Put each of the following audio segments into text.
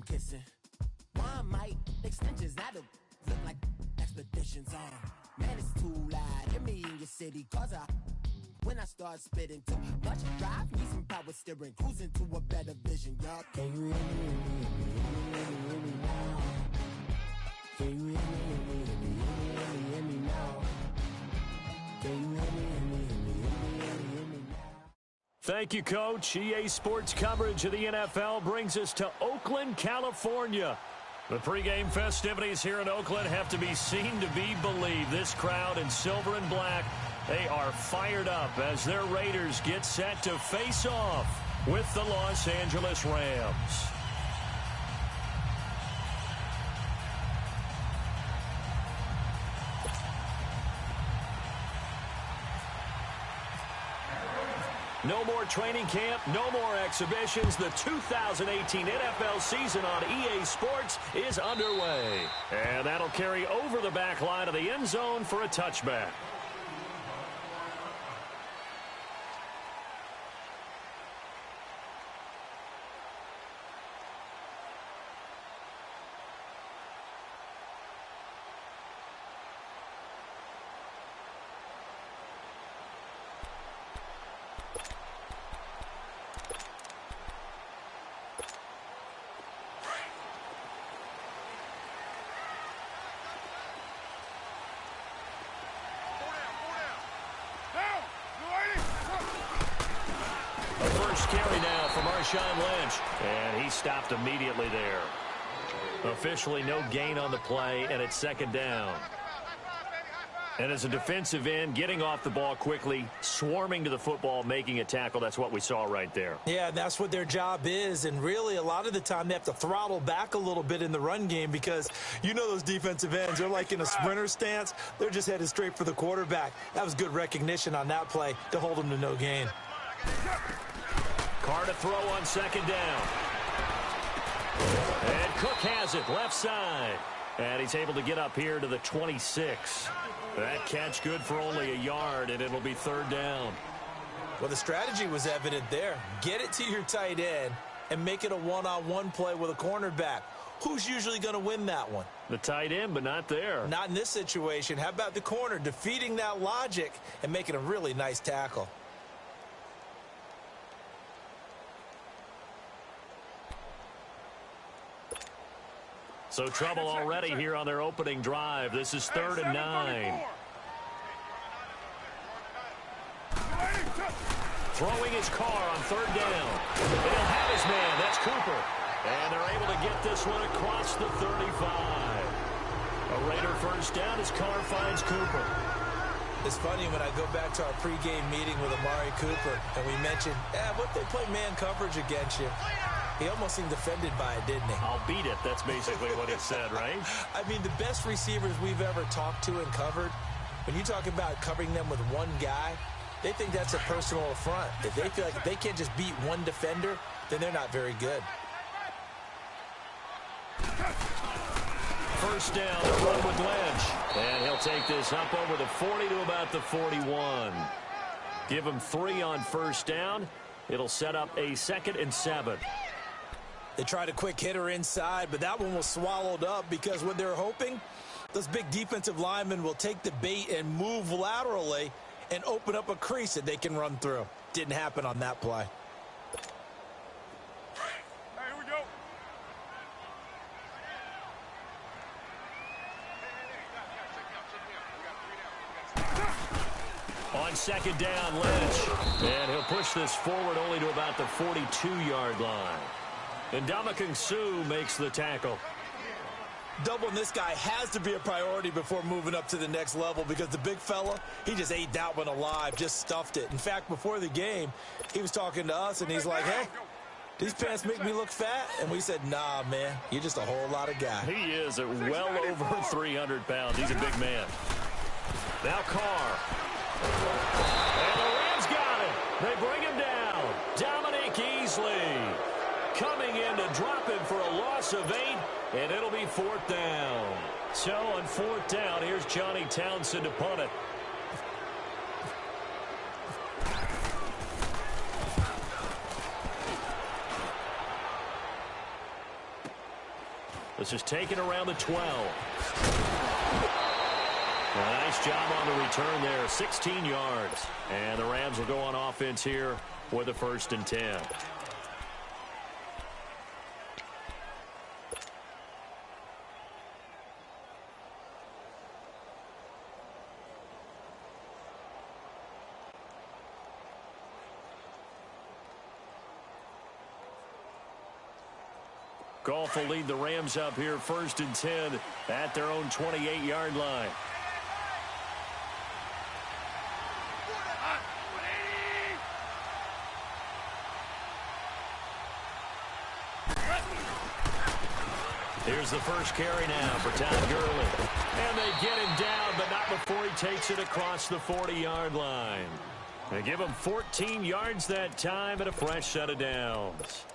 kissing. One might extensions that'll look like expeditions on. Man, it's too loud. Hear me in your city, cause when I start spitting too much drive, need some power steering, cruising to a better vision, y'all. Can you hear me, hear me now? Can you hear me, hear me now? Can you hear me, hear me now? Thank you, Coach. EA Sports coverage of the NFL brings us to Oakland, California. The pregame festivities here in Oakland have to be seen to be believed. This crowd in silver and black, they are fired up as their Raiders get set to face off with the Los Angeles Rams. No more training camp, no more exhibitions. The 2018 NFL season on EA Sports is underway. And that'll carry over the back line of the end zone for a touchback. Carry now from Marshawn Lynch, and he stopped immediately there. Officially no gain on the play, and it's second down. And as a defensive end, getting off the ball quickly, swarming to the football, making a tackle, that's what we saw right there. Yeah, that's what their job is, and really a lot of the time they have to throttle back a little bit in the run game because you know those defensive ends, they're like in a sprinter stance. They're just headed straight for the quarterback. That was good recognition on that play to hold them to no gain. Carr to throw on second down. And Cook has it left side. And he's able to get up here to the 26. That catch good for only a yard, and it'll be third down. Well, the strategy was evident there. Get it to your tight end and make it a one-on-one play with a cornerback. Who's usually going to win that one? The tight end, but not there. Not in this situation. How about the corner defeating that logic and making a really nice tackle? So trouble already here on their opening drive. This is 3rd and 9. Throwing his Carr on 3rd down. They'll have his man. That's Cooper. And they're able to get this one across the 35. A Raider first down as Carr finds Cooper. It's funny when I go back to our pregame meeting with Amari Cooper, and we mentioned, what if they play man coverage against you? He almost seemed offended by it, didn't he? I'll beat it. That's basically what he said, right? I mean, the best receivers we've ever talked to and covered, when you talk about covering them with one guy, they think that's a personal affront. If they feel like they can't just beat one defender, then they're not very good. First down, the run with Lynch. And he'll take this up over the 40 to about the 41. Give him 3 on first down. It'll set up a 2nd and 7. They tried a quick hitter inside, but that one was swallowed up because what they're hoping, those big defensive linemen will take the bait and move laterally and open up a crease that they can run through. Didn't happen on that play. Here we go. On second down, Lynch. And he'll push this forward only to about the 42-yard line. And Ndamukong Suh makes the tackle. Doubling this guy has to be a priority before moving up to the next level because the big fella, he just ate that one alive, just stuffed it. In fact, before the game, he was talking to us, and he's like, hey, these pants make me look fat? And we said, nah, man, you're just a whole lot of guy. He is at well over 300 pounds. He's a big man. Now Carr. And the Rams got it. They bring him down. Dominique Easley coming in to drop him for a loss of 8, and it'll be 4th down. So on 4th down, here's Johnny Townsend to punt it. This is taken around the 12. Nice job on the return there, 16 yards. And the Rams will go on offense here with a 1st and 10. Goff will lead the Rams up here 1st and 10 at their own 28-yard line. Here's the first carry now for Todd Gurley. And they get him down, but not before he takes it across the 40-yard line. They give him 14 yards that time and a fresh set of downs.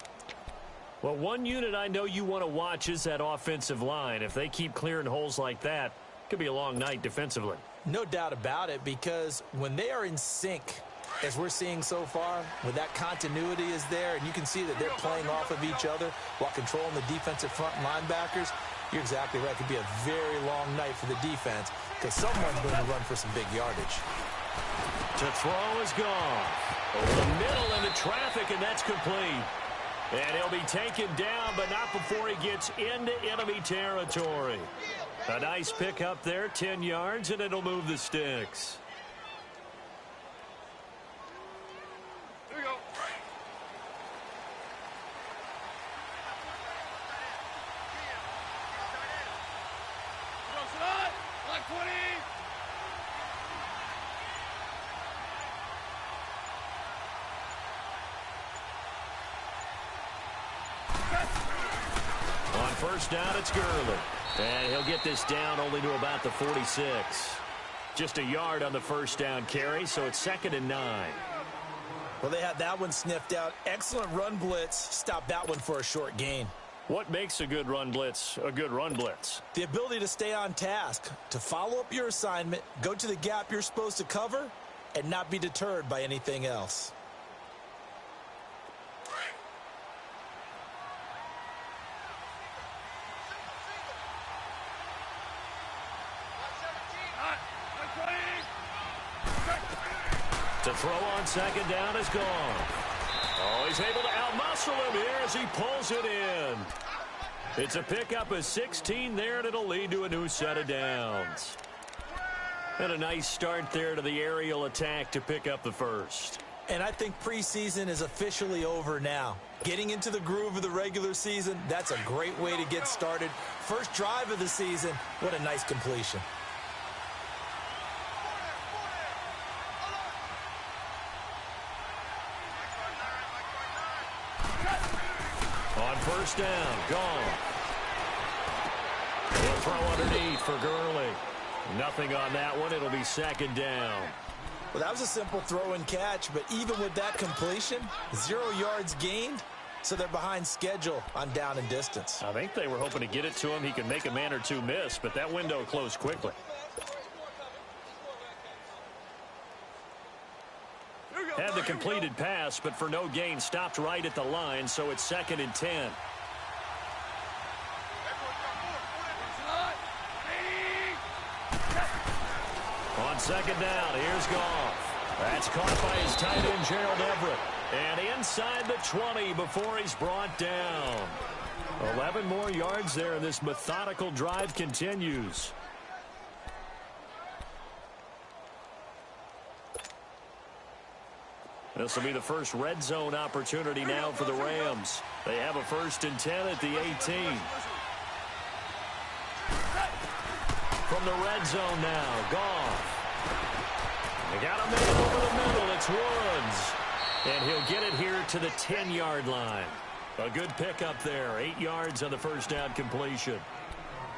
Well, one unit I know you want to watch is that offensive line. If they keep clearing holes like that, it could be a long night defensively. No doubt about it, because when they are in sync, as we're seeing so far, when that continuity is there, and you can see that they're playing off of each other while controlling the defensive front linebackers, you're exactly right. It could be a very long night for the defense because someone's going to run for some big yardage. To throw is gone. Over the middle into traffic, and that's complete. And he'll be taken down, but not before he gets into enemy territory. A nice pick up there, 10 yards, and it'll move the sticks. Here we go. Like 20. On 1st down, it's Gurley. And he'll get this down only to about the 46. Just a yard on the 1st down carry, so it's 2nd and 9. Well, they had that one sniffed out. Excellent run blitz. Stop that one for a short gain. What makes a good run blitz a good run blitz? The ability to stay on task, to follow up your assignment, go to the gap you're supposed to cover, and not be deterred by anything else. To throw on 2nd down is gone. Oh, he's able to outmuscle him here as he pulls it in. It's a pickup of 16 there, and it'll lead to a new set of downs. And a nice start there to the aerial attack to pick up the 1st. And I think preseason is officially over now. Getting into the groove of the regular season, that's a great way to get started. First drive of the season, what a nice completion. On 1st down, gone. He'll throw underneath for Gurley. Nothing on that one. It'll be 2nd down. Well, that was a simple throw and catch, but even with that completion, 0 yards gained, so they're behind schedule on down and distance. I think they were hoping to get it to him. He could make a man or two miss, but that window closed quickly. Had the completed pass, but for no gain, stopped right at the line, so it's 2nd and 10. On 2nd down, here's Goff. That's caught by his tight end, Gerald Everett. And inside the 20 before he's brought down. 11 more yards there, and this methodical drive continues. This will be the first red zone opportunity now for the Rams. They have a 1st and 10 at the 18. From the red zone now, Goff. They got a man over the middle. It's Woods. And he'll get it here to the 10-yard line. A good pickup there. 8 yards on the 1st down completion.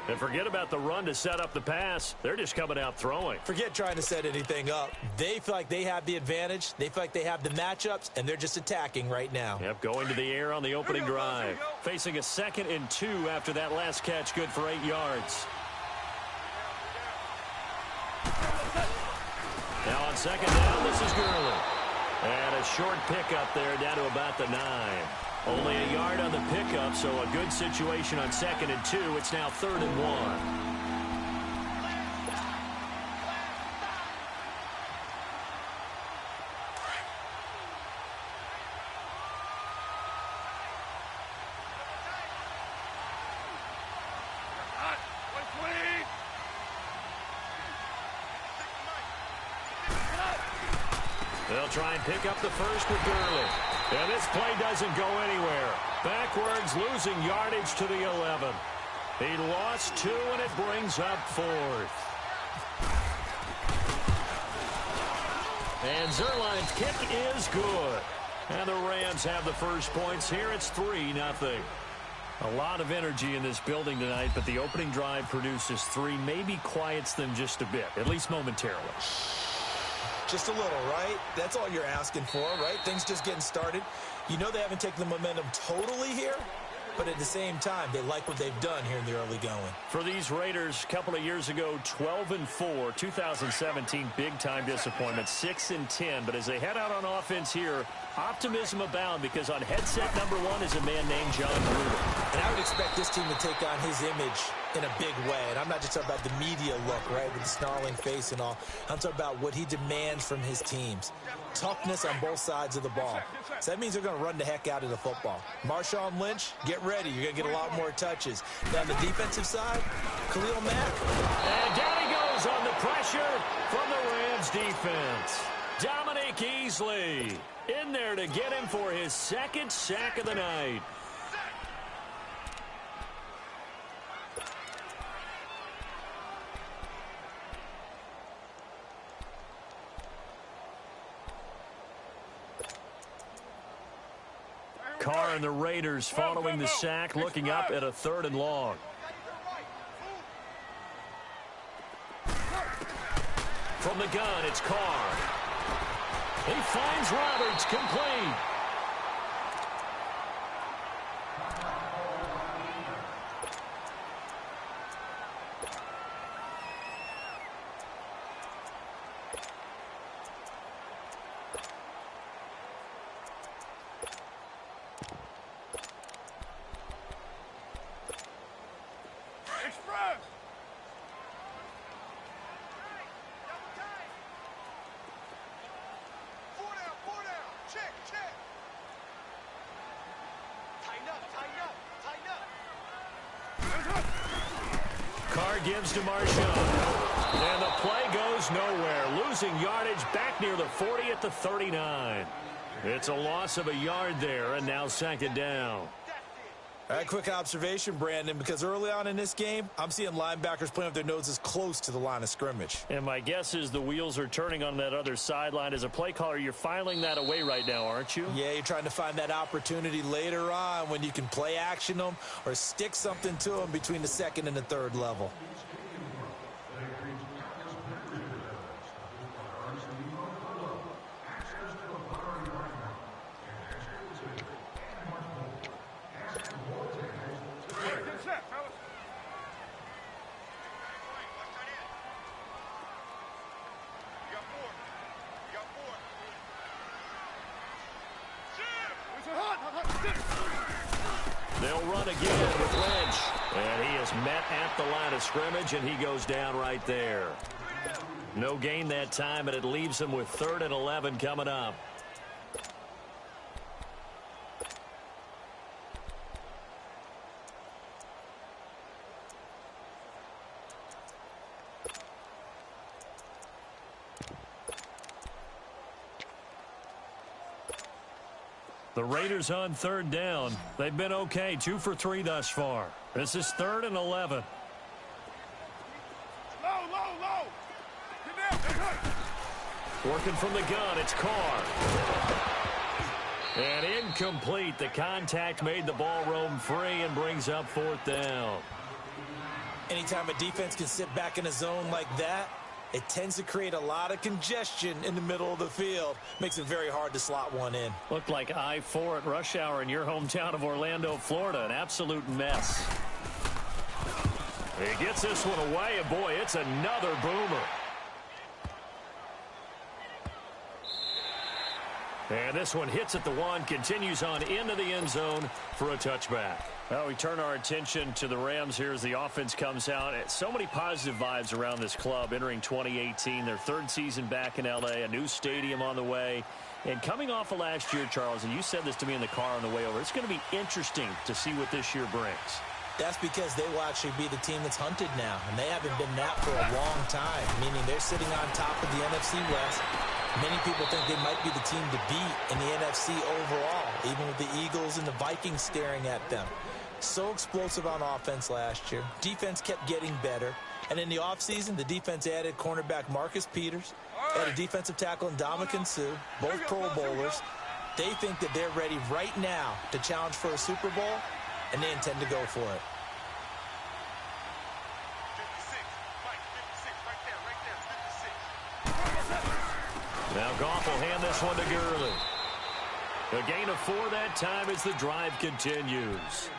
And forget about the run to set up the pass. They're just coming out throwing. Forget trying to set anything up. They feel like they have the advantage. They feel like they have the matchups, and they're just attacking right now. Yep, going to the air on the opening drive. Facing a 2nd and 2 after that last catch, good for 8 yards. Now on 2nd down, this is Gurley. And a short pickup there down to about the 9. Only a yard on the pickup, so a good situation on 2nd and 2. It's now 3rd and 1. They'll try and pick up the first with Gurley. And this play doesn't go anywhere. Backwards, losing yardage to the 11. He lost 2, and it brings up 4th. And Zuerlein's kick is good. And the Rams have the first points here. It's 3-0. A lot of energy in this building tonight, but the opening drive produces 3. Maybe quiets them just a bit, at least momentarily. Just a little, right? That's all you're asking for, right? Things just getting started. You know they haven't taken the momentum totally here, but at the same time, they like what they've done here in the early going. For these Raiders, a couple of years ago, 12-4, 2017, big-time disappointment, 6-10. But as they head out on offense here, optimism abound because on headset number 1 is a man named John Gruden. And I would expect this team to take on his image in a big way. And I'm not just talking about the media look, right, with the snarling face and all. I'm talking about what he demands from his teams. Toughness on both sides of the ball. So that means they're going to run the heck out of the football. Marshawn Lynch, get ready. You're going to get a lot more touches. Now on the defensive side, Khalil Mack. And down he goes on the pressure from the Rams defense. Dominique Easley in there to get him for his 2nd sack of the night. Carr and the Raiders following the sack, looking up at a 3rd and long. From the gun, it's Carr. He finds Roberts, complete. Carr gives to Marshawn. And the play goes nowhere. Losing yardage back near the 40 at the 39. It's a loss of a yard there, and now 2nd down. All right, quick observation, Brandon, because early on in this game, I'm seeing linebackers playing with their noses close to the line of scrimmage. And my guess is the wheels are turning on that other sideline. As a play caller, you're filing that away right now, aren't you? Yeah, you're trying to find that opportunity later on when you can play action them or stick something to them between the 2nd and the 3rd level. They'll run again with Lynch. And he is met at the line of scrimmage, and he goes down right there. No gain that time, and it leaves him with 3rd and 11 coming up. The Raiders on 3rd down. They've been okay, 2 for 3 thus far. This is 3rd and 11. Low. Working from the gun, it's Carr. And incomplete. The contact made the ball roam free and brings up 4th down. Anytime a defense can sit back in a zone like that, it tends to create a lot of congestion in the middle of the field. Makes it very hard to slot one in. Looked like I-4 at rush hour in your hometown of Orlando, Florida. An absolute mess. He gets this one away, and boy, it's another boomer. And this one hits at the one, continues on into the end zone for a touchback. Well, we turn our attention to the Rams here as the offense comes out. So many positive vibes around this club entering 2018. Their third season back in L.A., a new stadium on the way. And coming off of last year, Charles, and you said this to me in the car on the way over, it's going to be interesting to see what this year brings. That's because they will actually be the team that's hunted now, and they haven't been that for a long time, meaning they're sitting on top of the NFC West. Many people think they might be the team to beat in the NFC overall, even with the Eagles and the Vikings staring at them. So explosive on offense last year. Defense kept getting better. And in the offseason, the defense added cornerback Marcus Peters, added defensive tackle Ndamukong Suh, both Pro Bowlers. They think that they're ready right now to challenge for a Super Bowl, and they intend to go for it. Now Goff will hand this one to Gurley. A gain of 4 that time as the drive continues.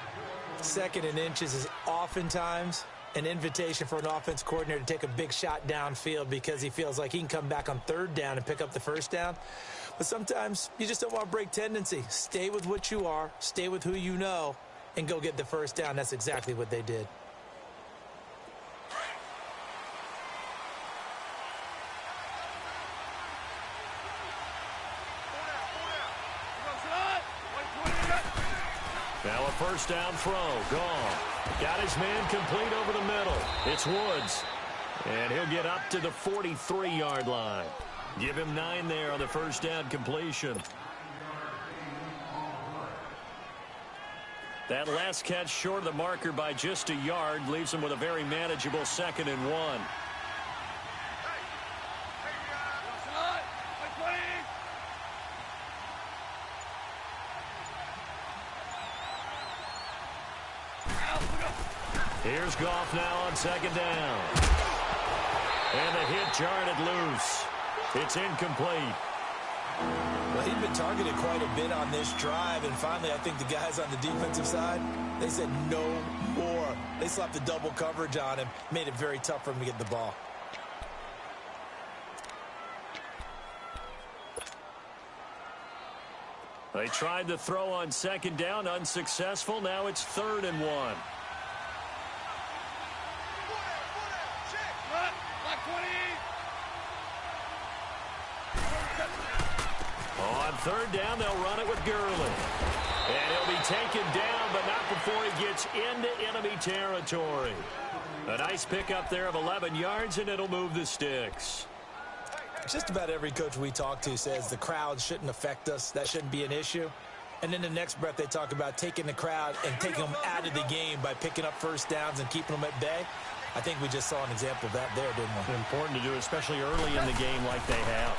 Second and inches is oftentimes an invitation for an offense coordinator to take a big shot downfield because he feels like he can come back on third down and pick up the first down. But sometimes you just don't want to break tendency. Stay with what you are, stay with who you know, and go get the first down. That's exactly what they did. Now a first down throw. Gone. Got his man complete over the middle. It's Woods. And he'll get up to the 43-yard line. Give him 9 there on the first down completion. That last catch short of the marker by just a yard leaves him with a very manageable 2nd and 1. Here's Goff now on 2nd down. And the hit jarred it loose. It's incomplete. Well, he'd been targeted quite a bit on this drive, and finally I think the guys on the defensive side, they said no more. They slapped the double coverage on him, made it very tough for him to get the ball. They tried the throw on 2nd down, unsuccessful. Now it's 3rd and 1. On 3rd down, they'll run it with Gurley. And he'll be taken down, but not before he gets into enemy territory. A nice pickup there of 11 yards, and it'll move the sticks. Just about every coach we talk to says the crowd shouldn't affect us. That shouldn't be an issue. And then the next breath they talk about taking the crowd and taking them out of the game by picking up first downs and keeping them at bay. I think we just saw an example of that there, didn't we? Important to do, especially early in the game like they have.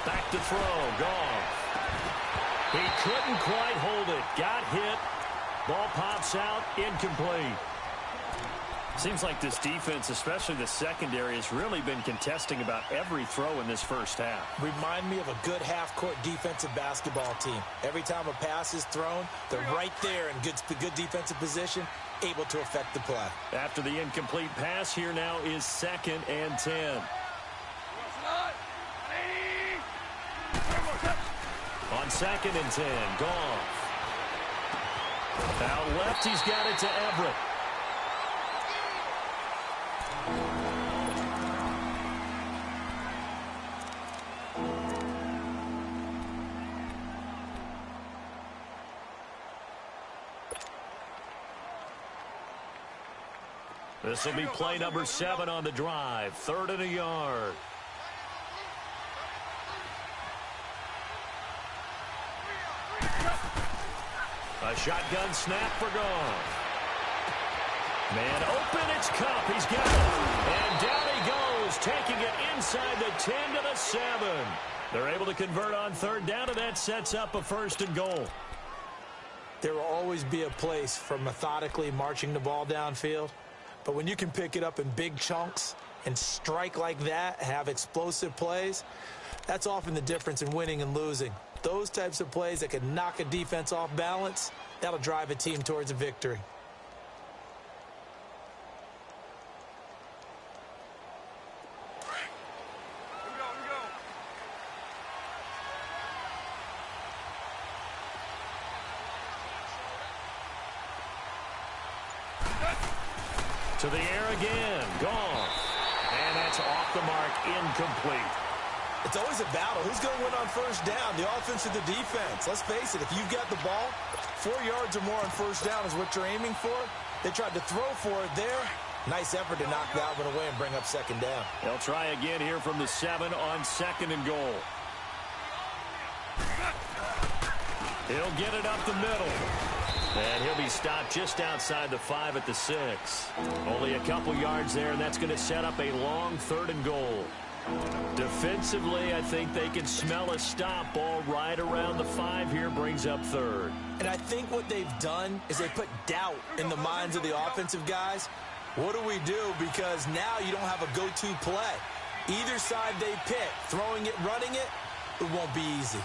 Back to throw. Goff. He couldn't quite hold it. Got hit. Ball pops out. Incomplete. Seems like this defense, especially the secondary, has really been contesting about every throw in this first half. Remind me of a good half-court defensive basketball team. Every time a pass is thrown, they're right there in good defensive position, able to affect the play. After the incomplete pass, here now is 2nd and 10. On 2nd and 10, Goff. Out left, he's got it to Everett. This will be play number 7 on the drive. 3rd and a yard. A shotgun snap for Goff. Man open, it's Kupp. He's got it. And down he goes, taking it inside the 10 to the 7. They're able to convert on 3rd down, and that sets up a 1st and goal. There will always be a place for methodically marching the ball downfield. But when you can pick it up in big chunks and strike like that, have explosive plays, that's often the difference in winning and losing. Those types of plays that can knock a defense off balance, that'll drive a team towards a victory. To the air again. Goff. And that's off the mark. Incomplete. It's always a battle. Who's going to win on first down, the offense or the defense? Let's face it, if you've got the ball, 4 yards or more on first down is what you're aiming for. They tried to throw for it there. Nice effort to knock that one away and bring up second down. They'll try again here from the 7 on 2nd and goal. He'll get it up the middle. And he'll be stopped just outside the 5 at the 6. Only a couple yards there, and that's going to set up a long 3rd and goal. Defensively, I think they can smell a stop. Ball right around the 5 here, brings up 3rd. And I think what they've done is they put doubt in the minds of the offensive guys. What do we do? Because now you don't have a go-to play. Either side they pick, throwing it, running it, it won't be easy.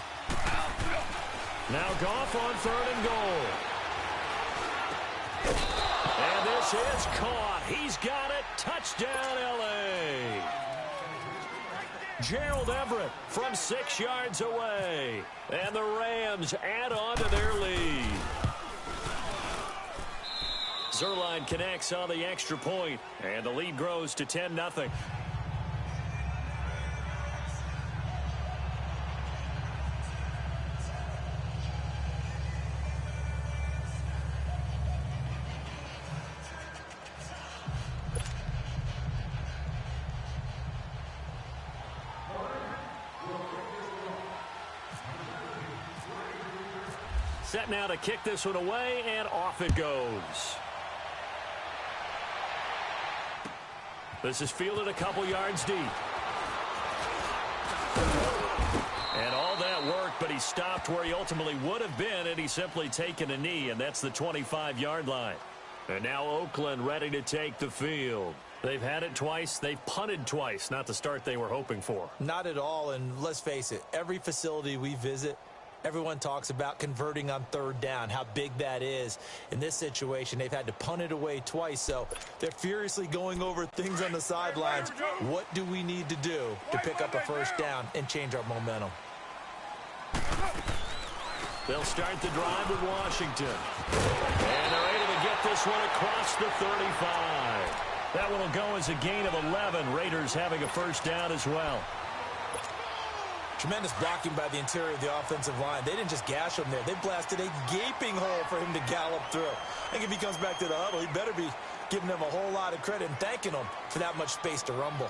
Now Goff on 3rd and goal. And this is caught. He's got it. Touchdown, L.A. Gerald Everett from 6 yards away. And the Rams add on to their lead. Zuerlein connects on the extra point, and the lead grows to 10-0. Set now to kick this one away, and off it goes. This is fielded a couple yards deep. And all that worked, but he stopped where he ultimately would have been, and he's simply taken a knee, and that's the 25-yard line. And now Oakland ready to take the field. They've had it twice. They've punted twice. Not the start they were hoping for. Not at all, and let's face it, every facility we visit, everyone talks about converting on 3rd down, how big that is. In this situation, they've had to punt it away twice, so they're furiously going over things on the sidelines. What do we need to do to pick up a first down and change our momentum? They'll start the drive with Washington. And they're able to get this one across the 35. That one will go as a gain of 11. Raiders having a first down as well. Tremendous blocking by the interior of the offensive line. They didn't just gash him there. They blasted a gaping hole for him to gallop through. I think if he comes back to the huddle, he better be giving them a whole lot of credit and thanking them for that much space to rumble.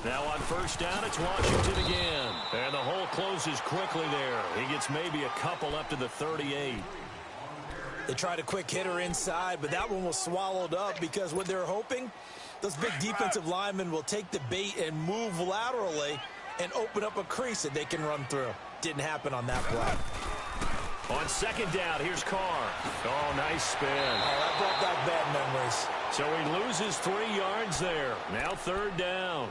Now on first down, it's Washington again. And the hole closes quickly there. He gets maybe a couple up to the 38. They tried a quick hitter inside, but that one was swallowed up because what they're hoping, those big defensive linemen will take the bait and move laterally and open up a crease that they can run through. Didn't happen on that play. On 2nd down, here's Carr. Oh, nice spin. Oh, that brought back bad memories. So he loses 3 yards there. Now 3rd down.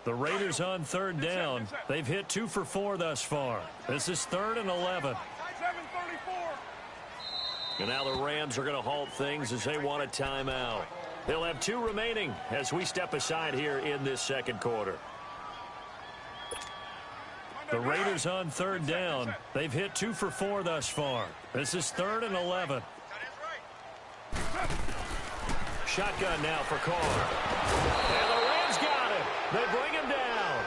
The Raiders on 3rd down. They've hit 2 for 4 thus far. This is 3rd and 11. And now the Rams are going to halt things as they want a timeout. They'll have 2 remaining as we step aside here in this 2nd quarter. The Raiders on 3rd down. They've hit 2 for 4 thus far. This is 3rd and 11. Shotgun now for Carr. And the Rams got him. They bring him down.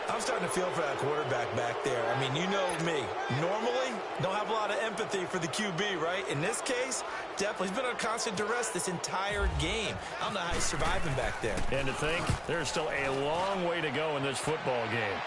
I'm starting to feel for that quarterback back there. I mean, you know me. Normally, don't have a lot of empathy for the QB, right? In this case, definitely. He's been on constant duress this entire game. I don't know how he's surviving back there. And to think, there's still a long way to go in this football game.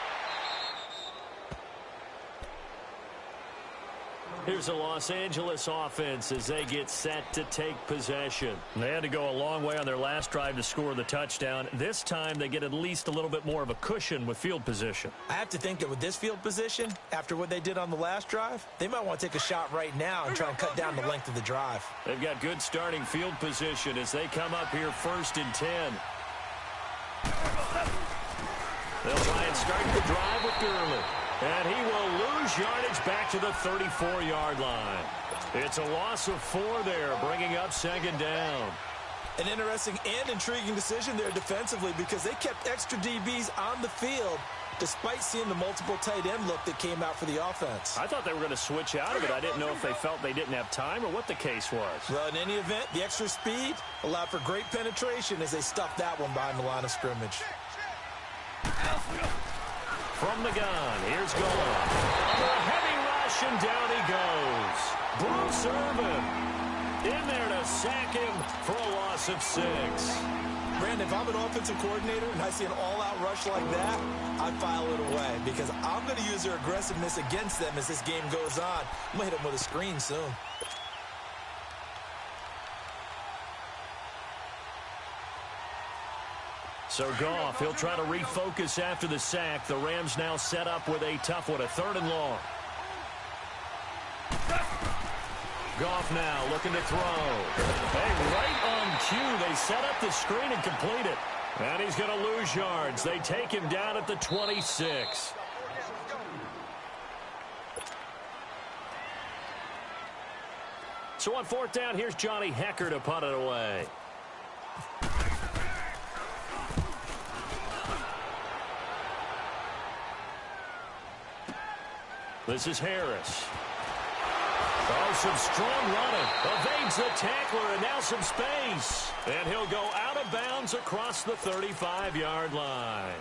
Here's the Los Angeles offense as they get set to take possession. They had to go a long way on their last drive to score the touchdown. This time they get at least a little bit more of a cushion with field position. I have to think that with this field position, after what they did on the last drive, they might want to take a shot right now and try and cut down the length of the drive. They've got good starting field position as they come up here 1st and 10. They'll try and start the drive with Gurley. And he will lose yardage back to the 34-yard line. It's a loss of 4 there, bringing up 2nd down. An interesting and intriguing decision there defensively because they kept extra DBs on the field despite seeing the multiple tight end look that came out for the offense. I thought they were going to switch out of it. I didn't know if they felt they didn't have time or what the case was. Well, in any event, the extra speed allowed for great penetration as they stuffed that one behind the line of scrimmage. From the gun, here's Goff. Under a heavy rush, and down he goes. Bruce Irvin in there to sack him for a loss of 6. Brandon, if I'm an offensive coordinator and I see an all-out rush like that, I'd file it away because I'm going to use their aggressiveness against them as this game goes on. I'm going to hit them with a screen soon. So Goff, he'll try to refocus after the sack. The Rams now set up with a tough one, a 3rd and long. Goff now looking to throw. Hey, right on cue, they set up the screen and complete it. And he's going to lose yards. They take him down at the 26. So on 4th down, here's Johnny Hekker to punt it away. This is Harris. Oh, some strong running. Evades the tackler, and now some space. And he'll go out of bounds across the 35-yard line.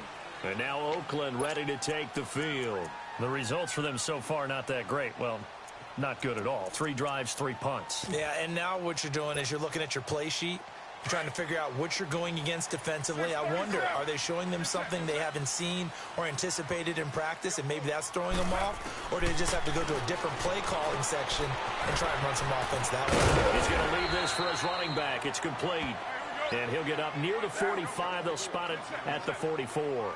And now Oakland ready to take the field. The results for them so far not that great. Well, not good at all. 3 drives, 3 punts. Yeah, and now what you're doing is you're looking at your play sheet. You're trying to figure out what you're going against defensively. I wonder, are they showing them something they haven't seen or anticipated in practice, and maybe that's throwing them off? Or do they just have to go to a different play calling section and try and run some offense that way? He's going to leave this for his running back. It's complete. And he'll get up near the 45. They'll spot it at the 44.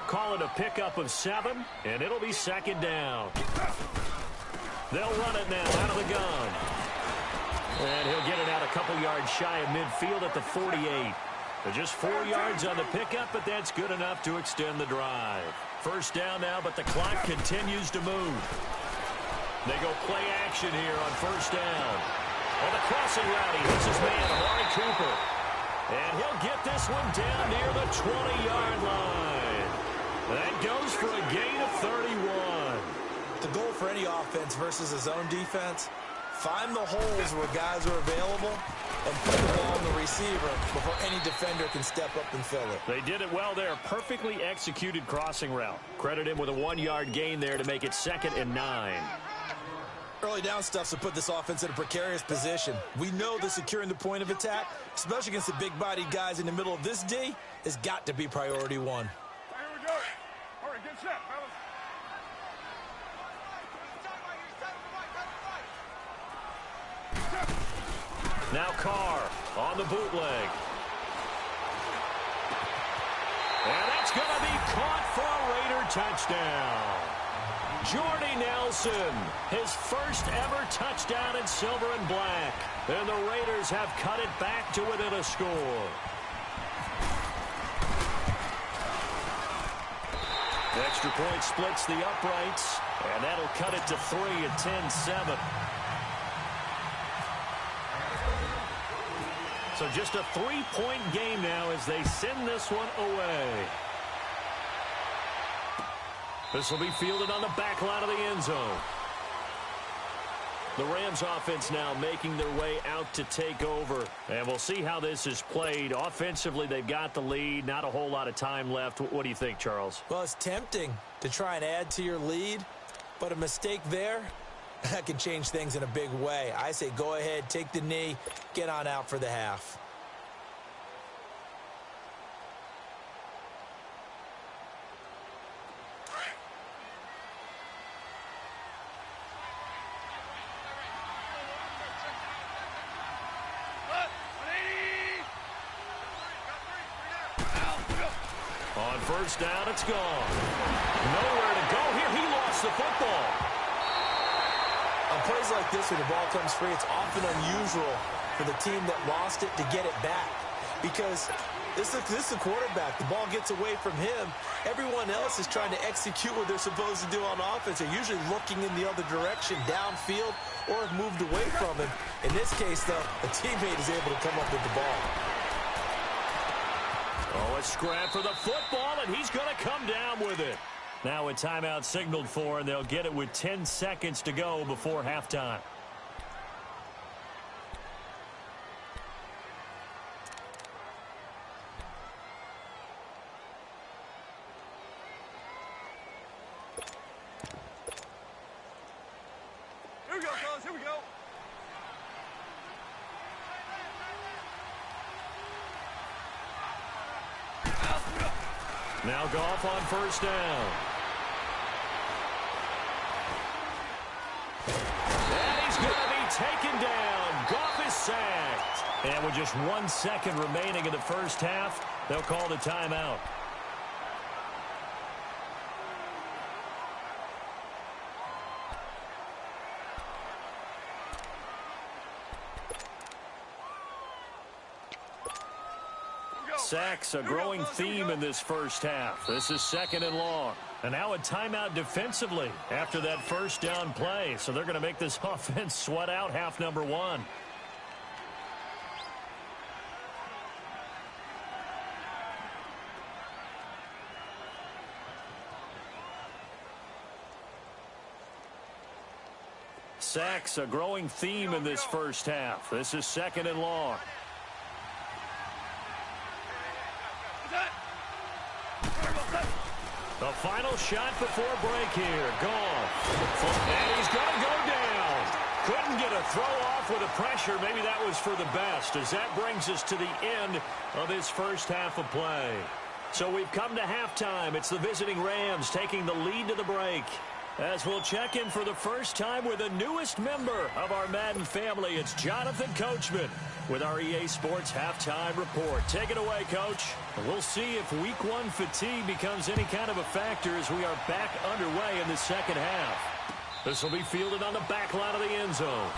Call it a pickup of 7, and it'll be 2nd down. They'll run it now out of the gun. And he'll get it out a couple yards shy of midfield at the 48. They're just 4 yards on the pickup, but that's good enough to extend the drive. 1st down now, but the clock continues to move. They go play action here on 1st down. On the crossing route, he hits his man, Amari Cooper. And he'll get this one down near the 20-yard line. That goes for a gain of 31. The goal for any offense versus a zone defense, find the holes where guys are available and put the ball on the receiver before any defender can step up and fill it. They did it well there. Perfectly executed crossing route. Credit him with a 1-yard gain there to make it 2nd and 9. Early down stuff to put this offense in a precarious position. We know that securing the point of attack, especially against the big-bodied guys in the middle of this D, has got to be priority 1. Here we go. All right, get set, fellas. Now Carr on the bootleg. And that's going to be caught for a Raider touchdown. Jordy Nelson, his first ever touchdown in silver and black. And the Raiders have cut it back to within a score. Extra point splits the uprights, and that'll cut it to 3 at 10-7. So just a 3-point game now as they send this one away. This will be fielded on the back line of the end zone. The Rams offense now making their way out to take over. And we'll see how this is played. Offensively, they've got the lead. Not a whole lot of time left. What do you think, Charles? Well, it's tempting to try and add to your lead, but a mistake there, that can change things in a big way. I say go ahead, take the knee, get on out for the half. On 1st down, it's gone. Nowhere to go here. He lost the football. On plays like this where the ball comes free, it's often unusual for the team that lost it to get it back. Because this is the quarterback. The ball gets away from him. Everyone else is trying to execute what they're supposed to do on offense. They're usually looking in the other direction, downfield, or have moved away from him. In this case, though, a teammate is able to come up with the ball. Oh, a scrap for the football, and he's going to come down with it. Now a timeout signaled for, and they'll get it with 10 seconds to go before halftime. Here we go, fellas. Here we go. Now Goff on first down. And he's going to be taken down. Goff is sacked. And with just 1 second remaining in the first half, they'll call the timeout. Sacks, a growing theme in this first half. This is 2nd and long. And now a timeout defensively after that first down play. So they're going to make this offense sweat out half number 1. Sacks, a growing theme in this first half. This is 2nd and long. The final shot before break here. Goff. And he's going to go down. Couldn't get a throw off with the pressure. Maybe that was for the best, as that brings us to the end of this first half of play. So we've come to halftime. It's the visiting Rams taking the lead to the break. As we'll check in for the first time with the newest member of our Madden family, it's Jonathan Coachman with our EA Sports Halftime Report. Take it away, Coach. We'll see if Week 1 fatigue becomes any kind of a factor as we are back underway in the second half. This will be fielded on the back line of the end zone.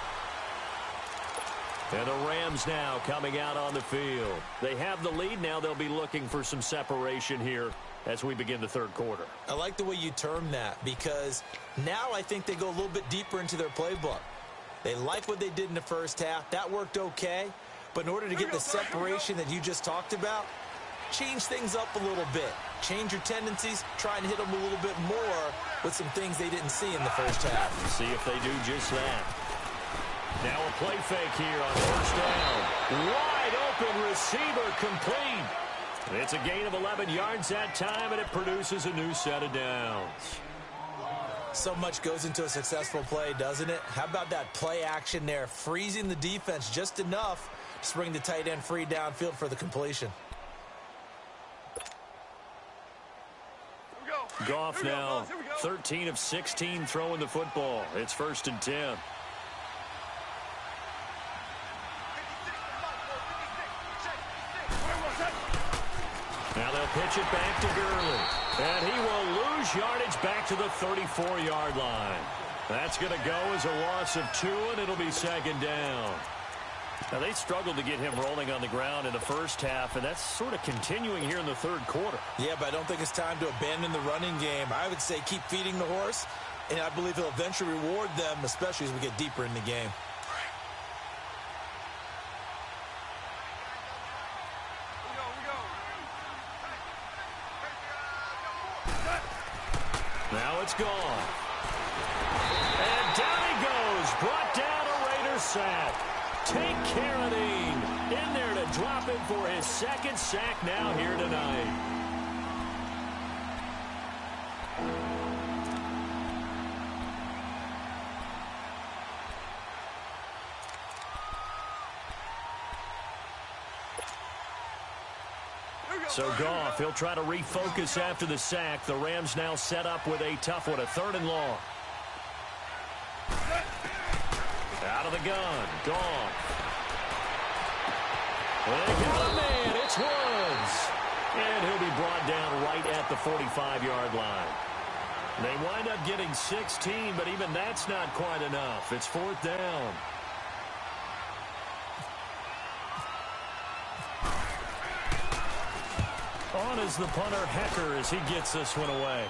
And the Rams now coming out on the field. They have the lead. Now they'll be looking for some separation here as we begin the third quarter. I like the way you term that, because now I think they go a little bit deeper into their playbook. They like what they did in the first half. That worked okay. But in order to get the separation that you just talked about, change things up a little bit. Change your tendencies. Try and hit them a little bit more with some things they didn't see in the first half. See if they do just that. Now a play fake here on first down. Wide open receiver complete. It's a gain of 11 yards that time, and it produces a new set of downs. So much goes into a successful play, doesn't it? How about that play action there, freezing the defense just enough to bring the tight end free downfield for the completion. Goff now 13 of 16 throwing the football. It's 1st and 10. Now they'll pitch it back to Gurley. And he will lose yardage back to the 34-yard line. That's going to go as a loss of 2, and it'll be 2nd down. Now, they struggled to get him rolling on the ground in the first half, and that's sort of continuing here in the third quarter. Yeah, but I don't think it's time to abandon the running game. I would say keep feeding the horse, and I believe he'll eventually reward them, especially as we get deeper in the game. Now it's gone. And down he goes. Brought down a Raiders sack. Take Carradine in there to drop him for his 2nd sack now here tonight. So Goff, he'll try to refocus after the sack. The Rams now set up with a tough one, a 3rd and long. Out of the gun, Goff. They got a man, it's Woods. And he'll be brought down right at the 45-yard line. They wind up getting 16, but even that's not quite enough. It's 4th down. On is the punter, Hecker, as he gets this one away.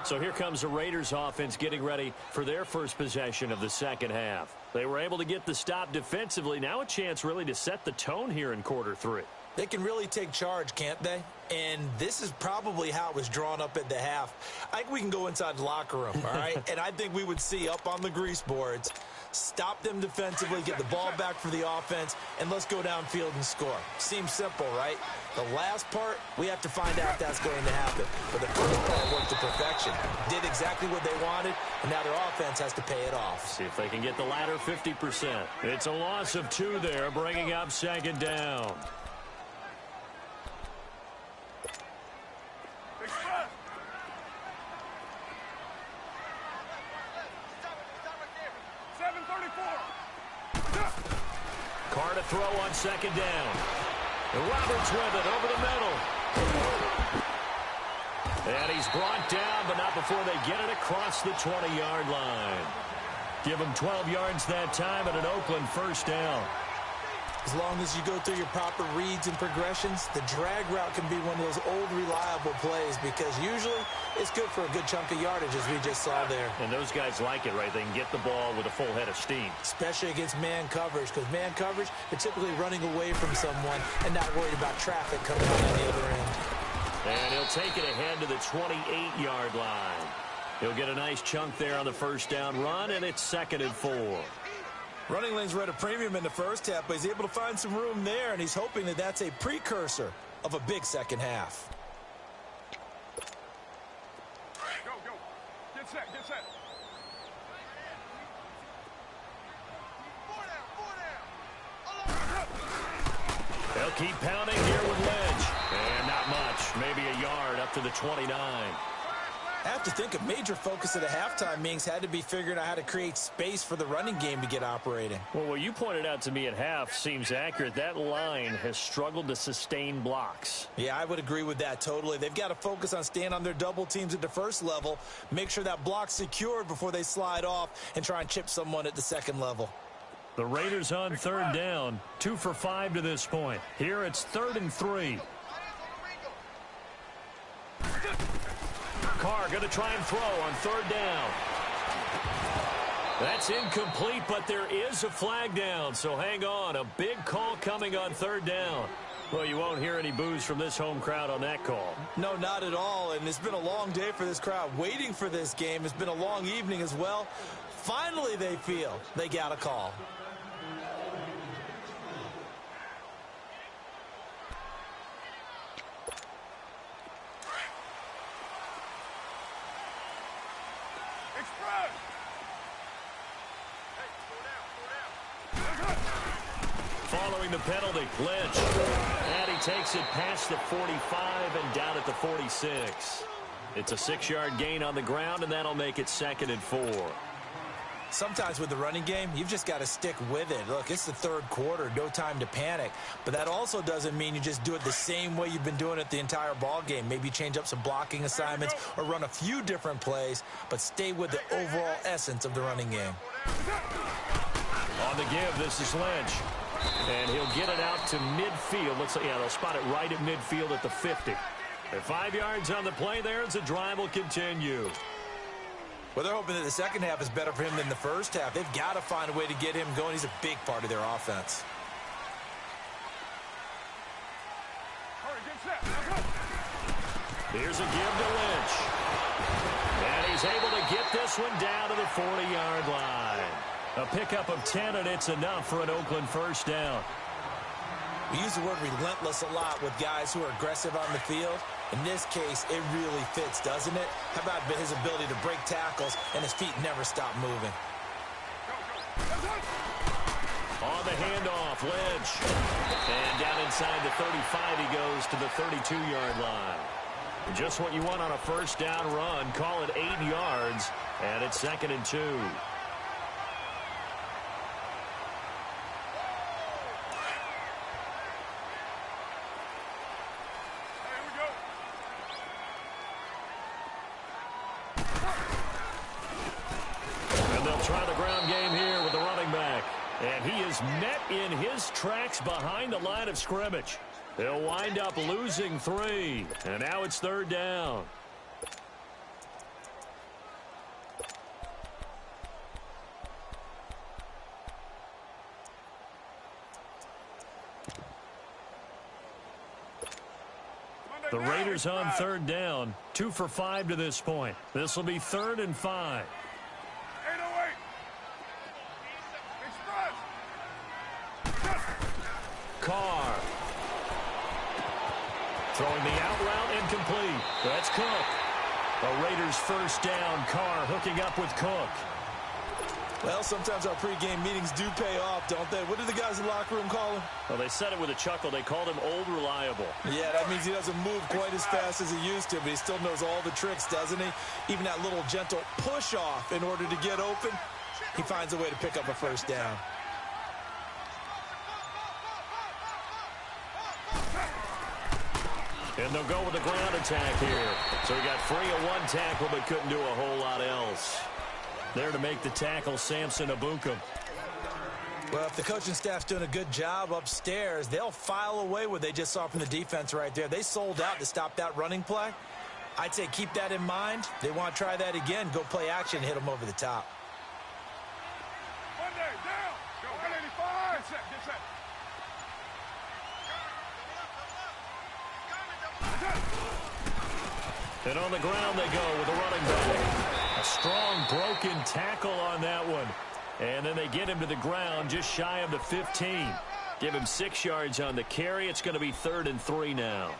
So here comes the Raiders offense getting ready for their first possession of the second half. They were able to get the stop defensively. Now a chance really to set the tone here in quarter three. They can really take charge, can't they? And this is probably how it was drawn up at the half. I think we can go inside the locker room, all right? And I think we would see up on the grease boards, stop them defensively, get the ball back for the offense, and let's go downfield and score. Seems simple, right? The last part, we have to find out if that's going to happen. But the first part worked to perfection. Did exactly what they wanted, and now their offense has to pay it off. See if they can get the latter 50%. It's a loss of 2 there, bringing up second down. Carr to throw on second down. And Roberts with it over the middle. And he's brought down, but not before they get it across the 20-yard line. Give him 12 yards that time and an Oakland first down. As long as you go through your proper reads and progressions, the drag route can be one of those old reliable plays because usually it's good for a good chunk of yardage as we just saw there. And those guys like it, right? They can get the ball with a full head of steam. Especially against man coverage because man coverage, they're typically running away from someone and not worried about traffic coming out on the other end. And he'll take it ahead to the 28-yard line. He'll get a nice chunk there on the first down run, and it's 2nd and 4. Running lanes were at a premium in the first half, but he's able to find some room there, and he's hoping that that's a precursor of a big second half. Go, go. Get set, get set. They'll keep pounding here with Lynch. And not much. Maybe a yard up to the 29. I have to think a major focus at a halftime means had to be figuring out how to create space for the running game to get operating. Well, what you pointed out to me at half seems accurate. That line has struggled to sustain blocks. Yeah, I would agree with that totally. They've got to focus on staying on their double teams at the first level, make sure that block's secured before they slide off and try and chip someone at the second level. The Raiders on third down, 2 for 5 to this point. Here it's 3rd and 3. Carr going to try and throw on third down. That's incomplete, but there is a flag down, so hang on. A big call coming on third down. Well, you won't hear any boos from this home crowd on that call. No, not at all, and it's been a long day for this crowd waiting for this game. It's been a long evening as well. Finally, they feel they got a call. Following the penalty, Lynch. And he takes it past the 45 and down at the 46. It's a 6-yard gain on the ground, and that'll make it 2nd and 4. Sometimes with the running game, you've just got to stick with it. Look, it's the third quarter, no time to panic. But that also doesn't mean you just do it the same way you've been doing it the entire ball game. Maybe change up some blocking assignments or run a few different plays, but stay with the overall essence of the running game. On the give, this is Lynch. And he'll get it out to midfield. Looks like, yeah, they'll spot it right at midfield at the 50. At 5 yards on the play there as the drive will continue. Well, they're hoping that the second half is better for him than the first half. They've got to find a way to get him going. He's a big part of their offense. Here's a give to Lynch. And he's able to get this one down to the 40-yard line. A pickup of 10, and it's enough for an Oakland first down. We use the word relentless a lot with guys who are aggressive on the field. In this case, it really fits, doesn't it? How about his ability to break tackles and his feet never stop moving? On the handoff, Lynch. And down inside the 35, he goes to the 32-yard line. Just what you want on a first down run. Call it 8 yards, and it's 2nd and 2. Try the ground game here with the running back. And he is met in his tracks behind the line of scrimmage. They'll wind up losing 3. And now it's third down. The Raiders on third down. 2 for 5 to this point. This will be 3rd and 5. 808. Express. Carr. Throwing the out route incomplete. That's Cook. A Raiders first down. Carr hooking up with Cook. Well, sometimes our pregame meetings do pay off, don't they? What do the guys in the locker room call him? Well, they said it with a chuckle. They called him Old Reliable. Yeah, that means he doesn't move quite as fast as he used to, but he still knows all the tricks, doesn't he? Even that little gentle push-off in order to get open, he finds a way to pick up a first down. And they'll go with the ground attack here. So he got free of one tackle but couldn't do a whole lot else. There to make the tackle, Samson Ebukam. Well, if the coaching staff's doing a good job upstairs, they'll file away what they just saw from the defense right there. They sold out to stop that running play. I'd say keep that in mind. They want to try that again. Go play action, hit them over the top. Monday, down. Go, 185. Get set, get set. And on the ground they go with a running back. A strong broken tackle on that one. And then they get him to the ground just shy of the 15. Give him 6 yards on the carry. It's going to be 3rd and 3 now. All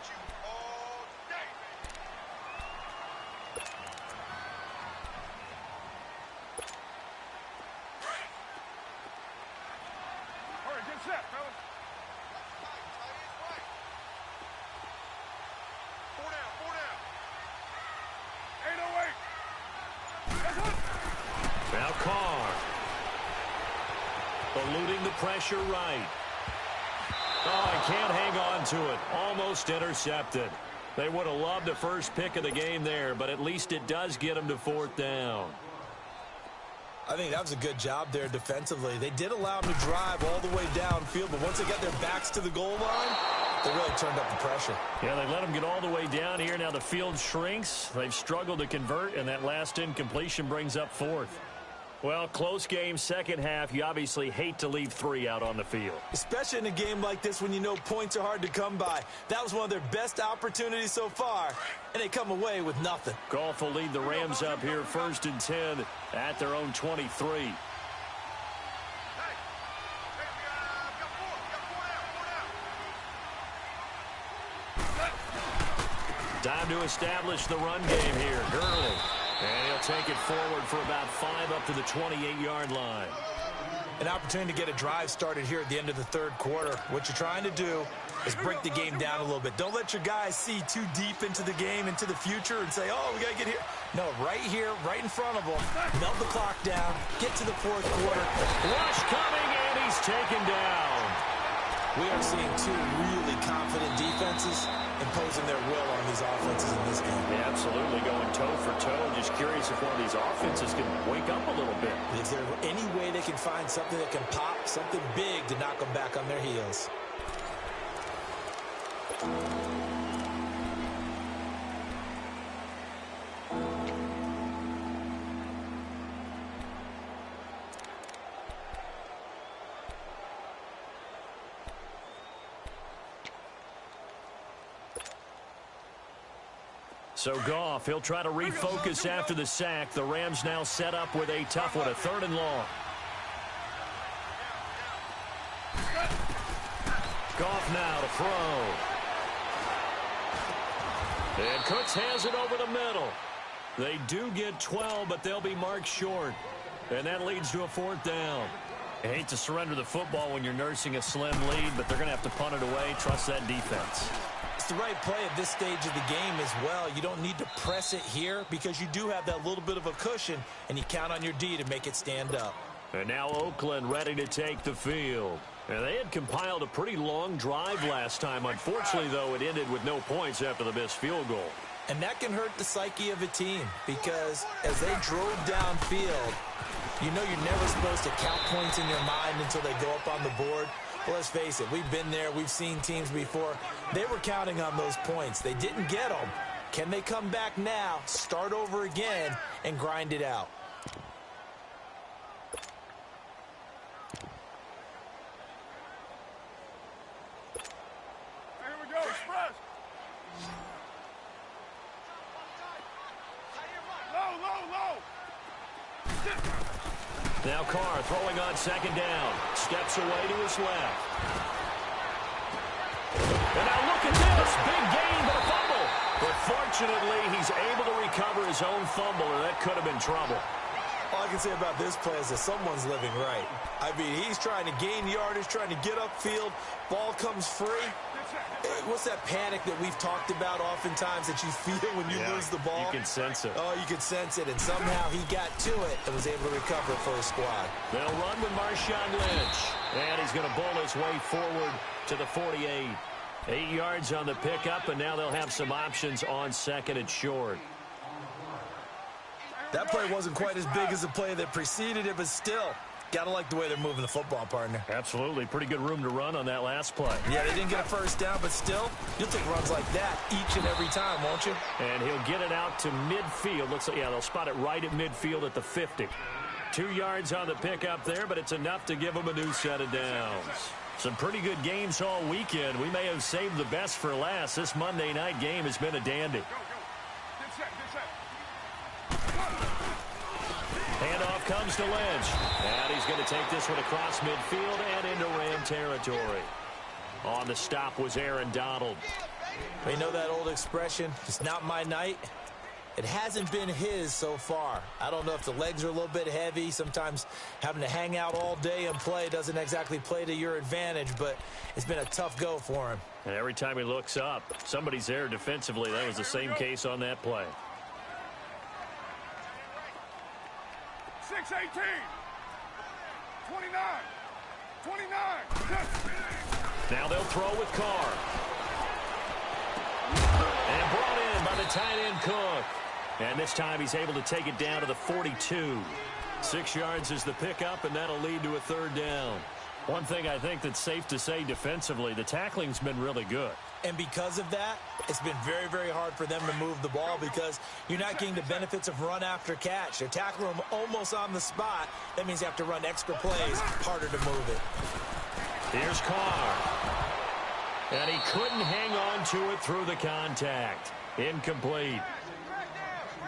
right, get set, fellas. 4 down, 808. Now Carr. Eluding the pressure right. Oh, he can't hang on to it. Almost intercepted. They would have loved the first pick of the game there, but at least it does get them to 4th down. I think that was a good job there defensively. They did allow them to drive all the way downfield, but once they got their backs to the goal line, they really turned up the pressure. Yeah, they let them get all the way down here. Now the field shrinks. They've struggled to convert, and that last incompletion brings up 4th. Well, close game, second half. You obviously hate to leave 3 out on the field. Especially in a game like this when you know points are hard to come by. That was one of their best opportunities so far, and they come away with nothing. Goff will lead the Rams up here 1st and 10 at their own 23. Time to establish the run game here. Gurley. And he'll take it forward for about 5 up to the 28-yard line. An opportunity to get a drive started here at the end of the 3rd quarter. What you're trying to do is break the game down a little bit. Don't let your guys see too deep into the game, into the future, and say, oh, we got to get here. No, right here, right in front of them. Melt the clock down. Get to the 4th quarter. Rush coming, and he's taken down. We are seeing 2 really confident defenses imposing their will on these offenses in this game. Yeah, absolutely, going toe for toe. Just curious if one of these offenses can wake up a little bit. Is there any way they can find something that can pop, something big to knock them back on their heels? So Goff, he'll try to refocus after the sack. The Rams now set up with a tough one, a 3rd and long. Goff now to throw. And Cooks has it over the middle. They do get 12, but they'll be marked short. And that leads to a 4th down. I hate to surrender the football when you're nursing a slim lead, but they're going to have to punt it away. Trust that defense. It's the right play at this stage of the game as well. You don't need to press it here because you do have that little bit of a cushion, and you count on your D to make it stand up. And now Oakland ready to take the field. And they had compiled a pretty long drive last time. Unfortunately, though, it ended with no points after the missed field goal. And that can hurt the psyche of a team because as they drove downfield, you know you're never supposed to count points in your mind until they go up on the board. Well, let's face it, we've been there. We've seen teams before. They were counting on those points. They didn't get them. Can they come back now, start over again, and grind it out? Here we go, Express. Now Carr throwing on second down. Steps away to his left. And now look at this. Big gain, but a fumble. But fortunately, he's able to recover his own fumble, or that could have been trouble. All I can say about this play is that someone's living right. I mean, he's trying to gain yardage, trying to get upfield. Ball comes free. What's that panic that we've talked about oftentimes that you feel when you lose the ball? You can sense it. Oh, you can sense it. And somehow he got to it and was able to recover for his squad. They'll run with Marshawn Lynch. And he's going to bowl his way forward to the 48. 8 yards on the pickup, and now they'll have some options on second and short. That play wasn't quite as big as the play that preceded it, but still, got to like the way they're moving the football, partner. Absolutely. Pretty good room to run on that last play. Yeah, they didn't get a first down, but still, you'll take runs like that each and every time, won't you? And he'll get it out to midfield. Looks like, yeah, they'll spot it right at midfield at the 50. 2 yards on the pickup there, but it's enough to give them a new set of downs. Some pretty good games all weekend. We may have saved the best for last. This Monday night game has been a dandy. Handoff comes to Lynch. And he's going to take this one across midfield and into Ram territory. On the stop was Aaron Donald. We know that old expression, it's not my night. It hasn't been his so far. I don't know if the legs are a little bit heavy. Sometimes having to hang out all day and play doesn't exactly play to your advantage, but it's been a tough go for him. And every time he looks up, somebody's there defensively. That was the same case on that play. 6-18. 29. 29. Now they'll throw with Carr. And brought in by the tight end Cook. And this time he's able to take it down to the 42. 6 yards is the pickup, and that'll lead to a third down. One thing I think that's safe to say defensively, the tackling's been really good. And because of that, it's been very, very hard for them to move the ball because you're not getting the benefits of run after catch. They're tackling them almost on the spot. That means you have to run extra plays, harder to move it. Here's Carr. And he couldn't hang on to it through the contact. Incomplete.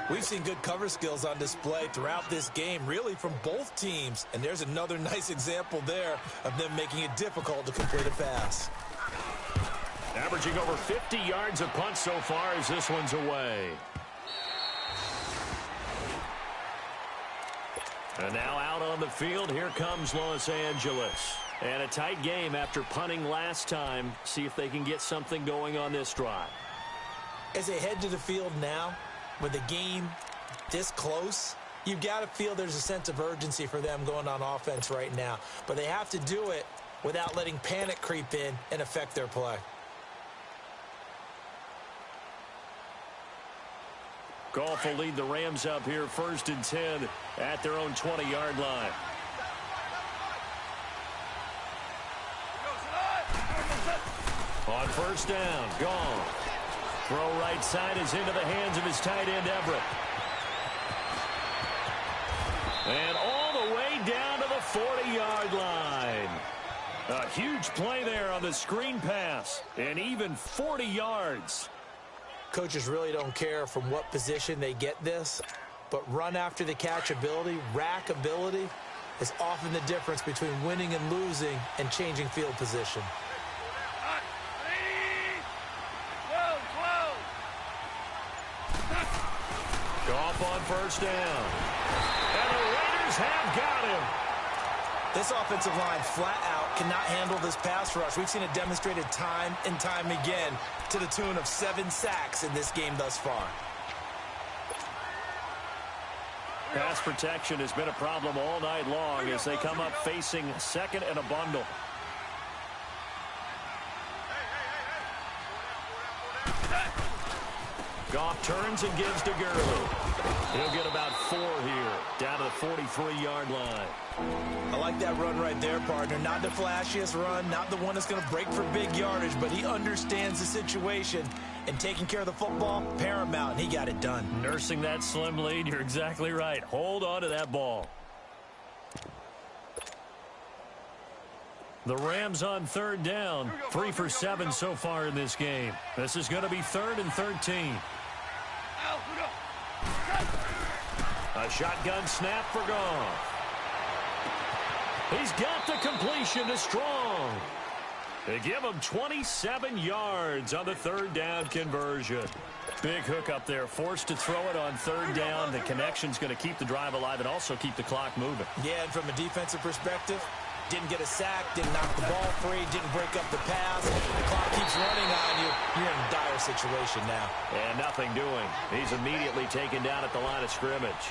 We've seen good cover skills on display throughout this game, really from both teams. And there's another nice example there of them making it difficult to complete a pass. Averaging over 50 yards a punt so far as this one's away. And now out on the field, here comes Los Angeles. And a tight game after punting last time. See if they can get something going on this drive. As they head to the field now, with the game this close, you've got to feel there's a sense of urgency for them going on offense right now. But they have to do it without letting panic creep in and affect their play. Goff will lead the Rams up here 1st and 10 at their own 20-yard line. On 1st down, Goff. Throw right side is into the hands of his tight end, Everett. And all the way down to the 40-yard line. A huge play there on the screen pass. And even 40 yards. Coaches really don't care from what position they get this, but run after the catch ability, rack ability, is often the difference between winning and losing and changing field position. Goff on 1st down. And the Raiders have got him. This offensive line flat out cannot handle this pass rush. We've seen it demonstrated time and time again to the tune of 7 sacks in this game thus far. Pass protection has been a problem all night long as they come up facing second and a bundle. Goff turns and gives to Gurley. He'll get about 4 here, down to the 43-yard line. I like that run right there, partner. Not the flashiest run, not the one that's going to break for big yardage, but he understands the situation, and taking care of the football, paramount, and he got it done. Nursing that slim lead, you're exactly right. Hold on to that ball. The Rams on 3rd down, 3 for 7 so far in this game. This is going to be 3rd and 13. A shotgun snap for Goff. He's got the completion to Strong. They give him 27 yards on the third down conversion. Big hook up there, forced to throw it on third down. The connection's going to keep the drive alive and also keep the clock moving. Yeah, and from a defensive perspective, didn't get a sack, didn't knock the ball free, didn't break up the pass. The clock keeps running on you. You're in a dire situation now. And nothing doing. He's immediately taken down at the line of scrimmage.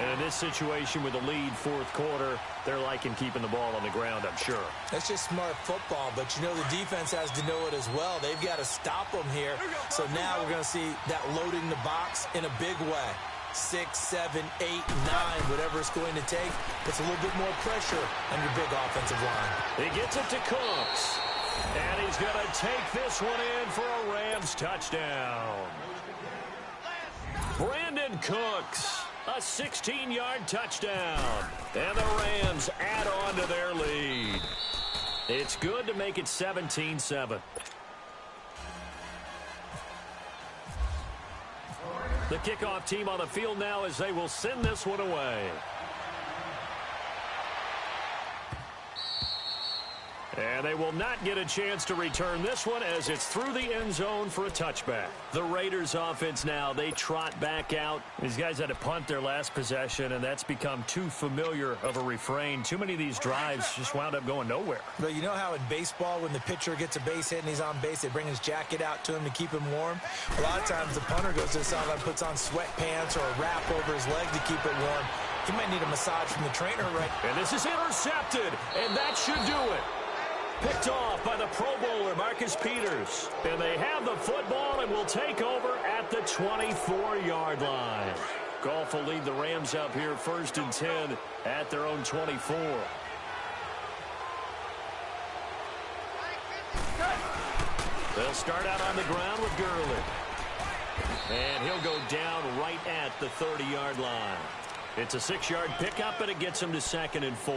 And in this situation with the lead fourth quarter, they're liking keeping the ball on the ground, I'm sure. That's just smart football, but you know the defense has to know it as well. They've got to stop them here. So now we're going to see that loading the box in a big way. 6, 7, 8, 9, whatever it's going to take, puts a little bit more pressure on your big offensive line. He gets it to Cooks. And he's going to take this one in for a Rams touchdown. Brandon Cooks, a 16-yard touchdown. And the Rams add on to their lead. It's good to make it 17-7. The kickoff team on the field now as they will send this one away. And they will not get a chance to return this one as it's through the end zone for a touchback. The Raiders offense now, they trot back out. These guys had to punt their last possession, and that's become too familiar of a refrain. Too many of these drives just wound up going nowhere. But you know how in baseball, when the pitcher gets a base hit and he's on base, they bring his jacket out to him to keep him warm? A lot of times the punter goes to the sideline, puts on sweatpants or a wrap over his leg to keep it warm. He might need a massage from the trainer, right? And this is intercepted, and that should do it. Picked off by the Pro Bowler, Marcus Peters. And they have the football and will take over at the 24-yard line. Goff will lead the Rams up here 1st and 10 at their own 24. They'll start out on the ground with Gurley. And he'll go down right at the 30-yard line. It's a 6-yard pickup, and it gets him to 2nd and 4.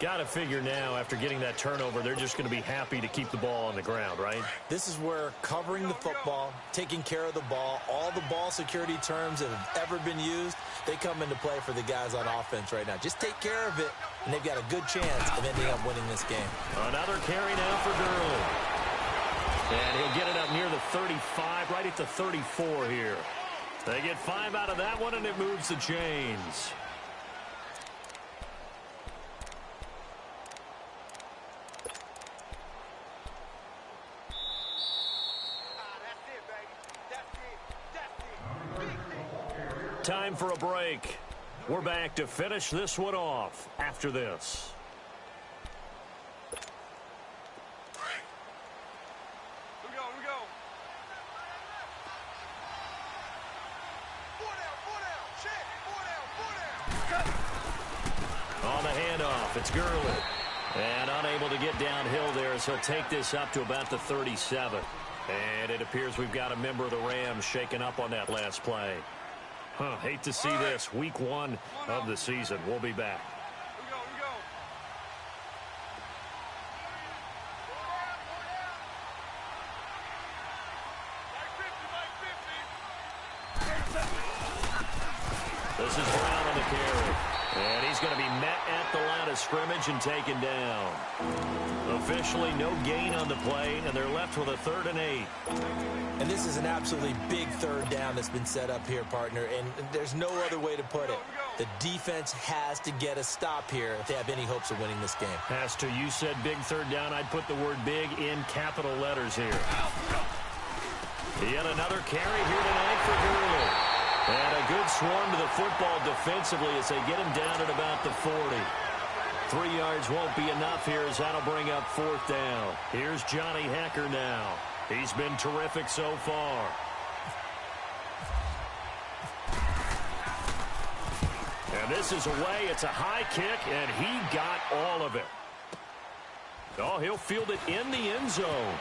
Got to figure now, after getting that turnover, they're just going to be happy to keep the ball on the ground, right? This is where covering the football, taking care of the ball, all the ball security terms that have ever been used, they come into play for the guys on offense right now. Just take care of it, and they've got a good chance of ending up winning this game. Another carry now for Gurley. And he'll get it up near the 35, right at the 34 here. They get 5 out of that one, and it moves the chains. Time for a break. We're back to finish this one off after this. Here we go. Four down. On the handoff, it's Gurley. And unable to get downhill there as he'll take this up to about the 37. And it appears we've got a member of the Rams shaken up on that last play. Hate to see this. Week 1 of the season. We'll be back. Here we go. This is Brown on the carry. And he's going to be met at the line of scrimmage and taken down. Officially no gain on the play, and they're left with a 3rd and 8. And this is an absolutely big 3rd down that's been set up here, partner, and there's no other way to put it. The defense has to get a stop here if they have any hopes of winning this game. Has to. You said big 3rd down. I'd put the word big in capital letters here. Yet another carry here tonight for Gurley. And a good swarm to the football defensively as they get him down at about the 40. 3 yards won't be enough here as that'll bring up 4th down. Here's Johnny Hekker now. He's been terrific so far. And this is away. It's a high kick, and he got all of it. Oh, he'll field it in the end zone.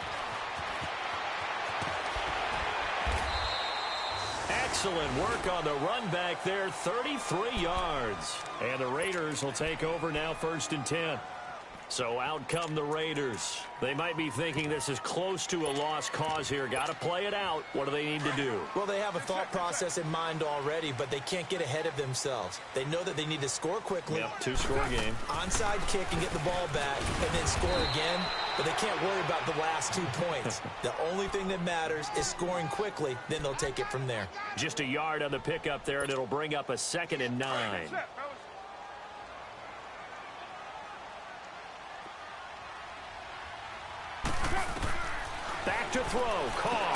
Excellent work on the run back there, 33 yards. And the Raiders will take over now 1st and 10. So out come the Raiders. They might be thinking this is close to a lost cause here. Got to play it out. What do they need to do? Well, they have a thought process in mind already, but they can't get ahead of themselves. They know that they need to score quickly. Yep, two-score game. Onside kick and get the ball back and then score again, but they can't worry about the last 2 points. The only thing that matters is scoring quickly, then they'll take it from there. Just a yard on the pickup there, and it'll bring up a 2nd and 9. Back to throw, Carr.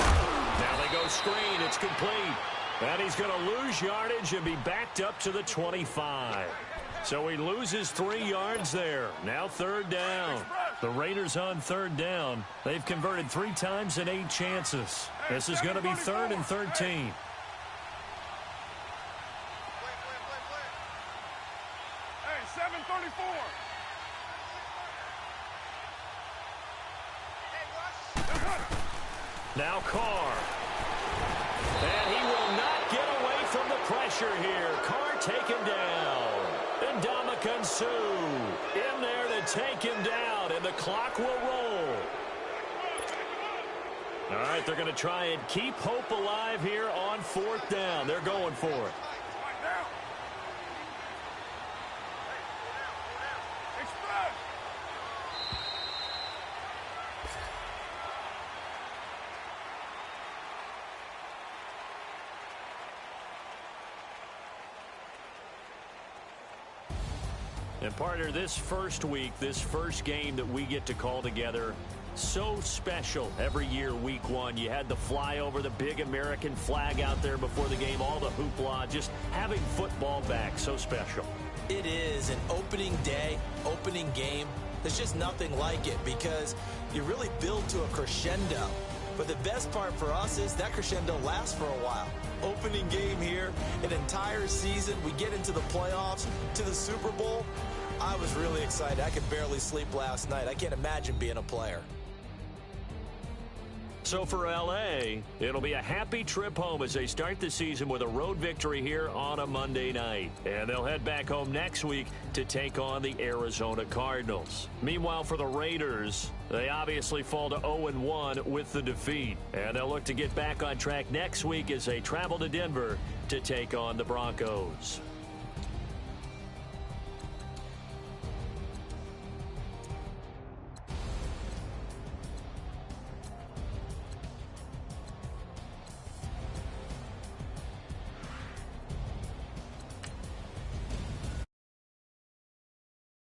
Now they go screen, it's complete. And he's going to lose yardage and be backed up to the 25. So he loses 3 yards there. Now 3rd down. The Raiders on 3rd down. They've converted 3 times in 8 chances. This is going to be 3rd and 13. Hey, 7:34. Now Carr. And he will not get away from the pressure here. Carr taken down. And Ndamukong Suh in there to take him down. And the clock will roll. All right, they're going to try and keep hope alive here on 4th down. They're going for it. And partner, this first week, this first game that we get to call together, so special every year, week 1. You had the flyover, the big American flag out there before the game, all the hoopla, just having football back, so special. It is an opening day, opening game. There's just nothing like it because you really build to a crescendo. But the best part for us is that crescendo lasts for a while. Opening game here, an entire season. We get into the playoffs, to the Super Bowl. I was really excited. I could barely sleep last night. I can't imagine being a player. So for L.A., it'll be a happy trip home as they start the season with a road victory here on a Monday night. And they'll head back home next week to take on the Arizona Cardinals. Meanwhile, for the Raiders, they obviously fall to 0-1 with the defeat. And they'll look to get back on track next week as they travel to Denver to take on the Broncos.